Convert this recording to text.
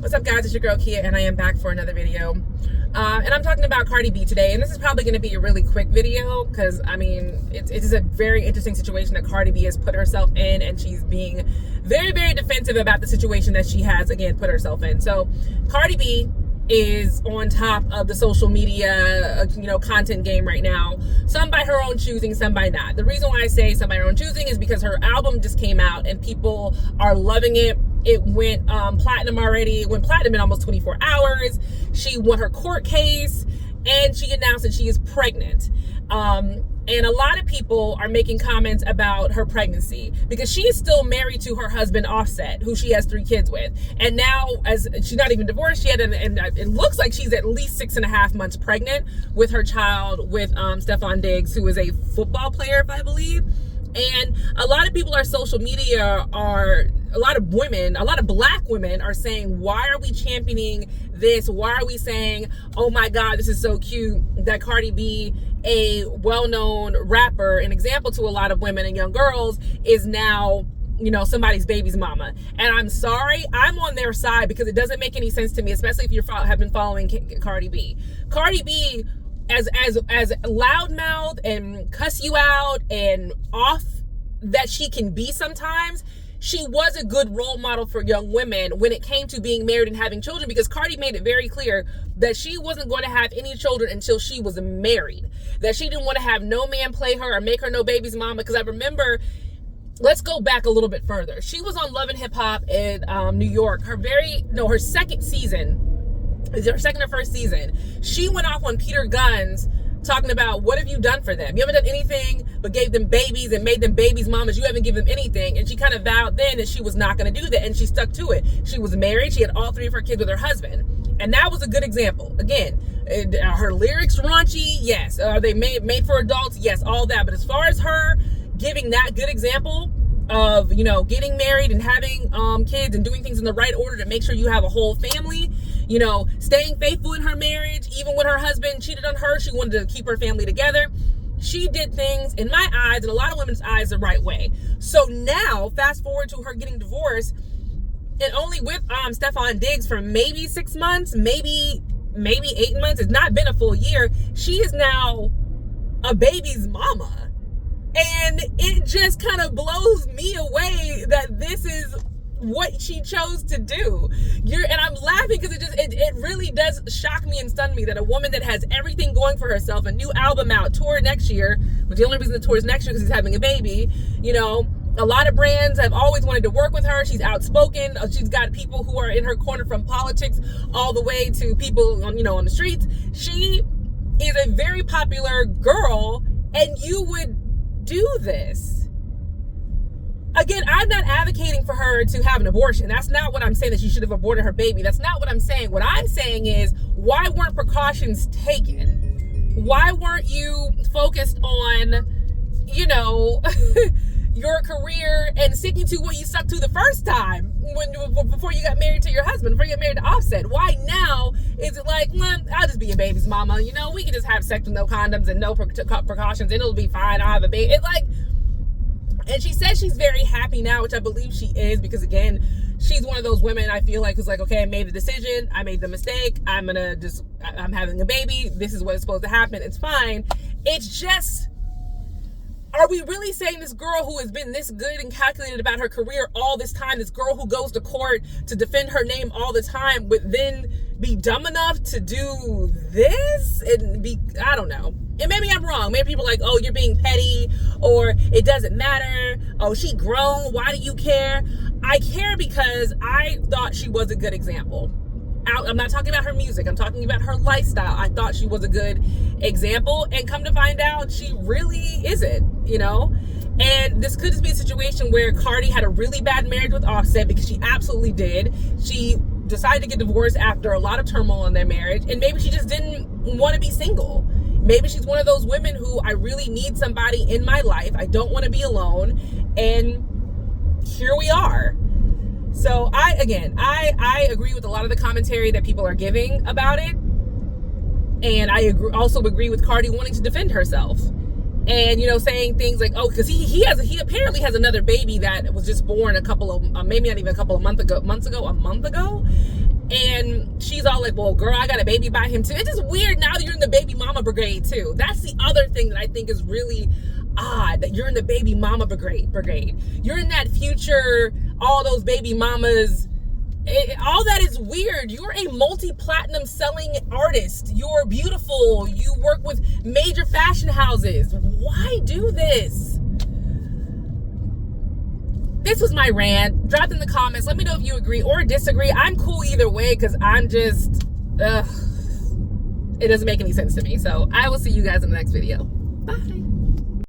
What's up, guys? It's your girl Kia, and I am back for another video. And I'm talking about Cardi B today, and this is probably going to be a really quick video because, I mean, it is a very interesting situation that Cardi B has put herself in, and she's being very, very defensive about the situation that she has, again, put herself in. So, Cardi B is on top of the social media, content game right now. Some by her own choosing, some by not. The reason why I say some by her own choosing is because her album just came out and people are loving it. It went platinum already. It went platinum in almost 24 hours. She won her court case and she announced that she is pregnant. And a lot of people are making comments about her pregnancy because she is still married to her husband Offset, who she has 3 kids with. And now, as she's not even divorced yet, and it looks like she's at least 6.5 months pregnant with her child with Stefan Diggs, who is a football player, if I believe. And a lot of people on social media a lot of black women are saying, why are we championing this? Why are we saying, oh my God, this is so cute that Cardi B, a well-known rapper, an example to a lot of women and young girls, is now, somebody's baby's mama. And I'm sorry, I'm on their side because it doesn't make any sense to me, especially if you have been following Cardi B. Cardi B, as loudmouth and cuss you out and off that she can be sometimes, she was a good role model for young women when it came to being married and having children, because Cardi made it very clear that she wasn't going to have any children until she was married, that she didn't want to have no man play her or make her no baby's mama. Because I remember, let's go back a little bit further. She was on Love and Hip Hop in New York. Her second season, is it her second or first season? She went off on Peter Guns talking about, what have you done for them? You haven't done anything but gave them babies and made them babies mamas. You haven't given them anything. And she kind of vowed then that she was not going to do that, and she stuck to it. She was married. She had all 3 of her kids with her husband, and that was a good example. Again, are her lyrics raunchy? Yes. Are they made for adults? Yes, all that. But as far as her giving that good example of, getting married and having kids and doing things in the right order to make sure you have a whole family, staying faithful in her marriage, even when her husband cheated on her, she wanted to keep her family together. She did things, in my eyes, and a lot of women's eyes, the right way. So now, fast forward to her getting divorced, and only with Stefan Diggs for maybe 6 months, maybe 8 months. It's not been a full year. She is now a baby's mama. And it just kind of blows me away that this is what she chose to do. And I'm laughing because it really does shock me and stun me that a woman that has everything going for herself, a new album out, tour next year, but the only reason the tour is next year is because he's having a baby, a lot of brands have always wanted to work with her. She's outspoken. She's got people who are in her corner, from politics all the way to people on the streets. She is a very popular girl, and you would do this. Again, I'm not advocating for her to have an abortion. That's not what I'm saying, that she should have aborted her baby. That's not what I'm saying. What I'm saying is, why weren't precautions taken? Why weren't you focused on, your career and sticking to what you stuck to the first time before you got married to your husband, before you got married to Offset? Why now is it like, I'll just be a baby's mama. We can just have sex with no condoms and no precautions, and it'll be fine. I'll have a baby. It's like, and she says she's very happy now, which I believe she is, because again, she's one of those women I feel like who's like, okay, I made the decision, I made the mistake, I'm having a baby, this is what is supposed to happen, it's fine. It's just, are we really saying this girl who has been this good and calculated about her career all this time, this girl who goes to court to defend her name all the time, would then be dumb enough to do this? I don't know. And maybe I'm wrong. Maybe people are like, oh, you're being petty, or it doesn't matter. Oh, she grown. Why do you care? I care because I thought she was a good example. I'm not talking about her music. I'm talking about her lifestyle. I thought she was a good example, and come to find out, she really isn't, And this could just be a situation where Cardi had a really bad marriage with Offset, because she absolutely did. She decided to get divorced after a lot of turmoil in their marriage, and maybe she just didn't want to be single. Maybe she's one of those women who, I really need somebody in my life. I don't want to be alone. And here we are. So I agree with a lot of the commentary that people are giving about it. And I also agree with Cardi wanting to defend herself. And, you know, saying things like, oh, because he apparently has another baby that was just born a couple of, maybe not even a couple of months ago. And she's all like, well, girl, I got a baby by him too. It's just weird now that you're in the baby mama brigade too. That's the other thing that I think is really odd, that you're in the baby mama brigade. You're in that future, all those baby mamas. All that is weird. You're a multi-platinum selling artist. You're beautiful. You work with major fashion houses. Why do this? This was my rant. Drop in the comments. Let me know if you agree or disagree. I'm cool either way because I'm just, it doesn't make any sense to me. So I will see you guys in the next video. Bye.